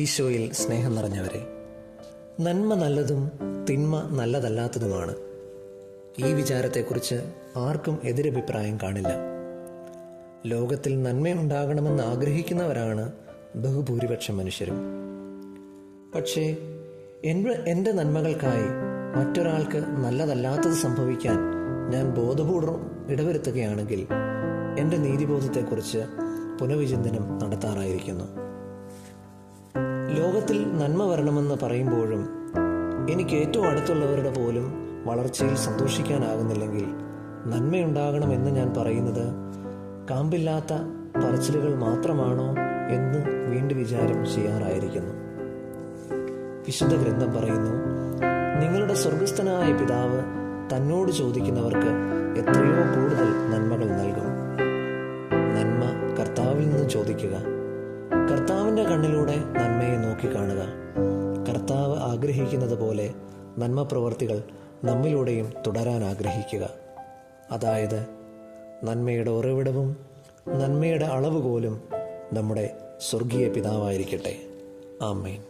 ഈശോയിൽ സ്നേഹം നിറഞ്ഞവരെ, നന്മ നല്ലതും തിന്മ നല്ലതല്ലാത്തതുമാണ്. ഈ വിചാരത്തെക്കുറിച്ച് ആർക്കും എതിരഭിപ്രായം കാണില്ല. ലോകത്തിൽ നന്മയുണ്ടാകണമെന്ന് ആഗ്രഹിക്കുന്നവരാണ് ബഹുഭൂരിപക്ഷം മനുഷ്യരും. പക്ഷേ എൻ്റെ നന്മകൾക്കായി മറ്റൊരാൾക്ക് നല്ലതല്ലാത്തത് സംഭവിക്കാൻ ഞാൻ ബോധപൂർവം ഇടവരുത്തുകയാണെങ്കിൽ എൻ്റെ നീതിബോധത്തെക്കുറിച്ച് പുനഃവിചിന്തനം നടത്താറായിരിക്കുന്നു. ലോകത്തിൽ നന്മ വരണമെന്ന് പറയുമ്പോഴും എനിക്ക് ഏറ്റവും അടുത്തുള്ളവരുടെ പോലും വളർച്ചയിൽ സന്തോഷിക്കാനാകുന്നില്ലെങ്കിൽ നന്മയുണ്ടാകണമെന്ന് ഞാൻ പറയുന്നത് കാമ്പില്ലാത്ത പറച്ചിലുകൾ മാത്രമാണോ എന്ന് വീണ്ടും വിചാരം ചെയ്യാറായിരിക്കുന്നു. വിശുദ്ധ ഗ്രന്ഥം പറയുന്നു, നിങ്ങളുടെ സ്വർഗസ്ഥനായ പിതാവ് തന്നോട് ചോദിക്കുന്നവർക്ക് എത്രയോ കൂടുതൽ നന്മകൾ നൽകും. നന്മ കർത്താവിൽ നിന്ന് ചോദിക്കുക. കർത്താവിൻ്റെ കണ്ണിലൂടെ നന്മയെ നോക്കിക്കാണുക. കർത്താവ് ആഗ്രഹിക്കുന്നത് പോലെ നന്മ പ്രവർത്തികൾ നമ്മിലൂടെയും തുടരാൻ ആഗ്രഹിക്കുക. അതായത് നന്മയുടെ ഉറവിടവും നന്മയുടെ അളവുകോലും നമ്മുടെ സ്വർഗീയ പിതാവായിരിക്കട്ടെ. ആമേൻ.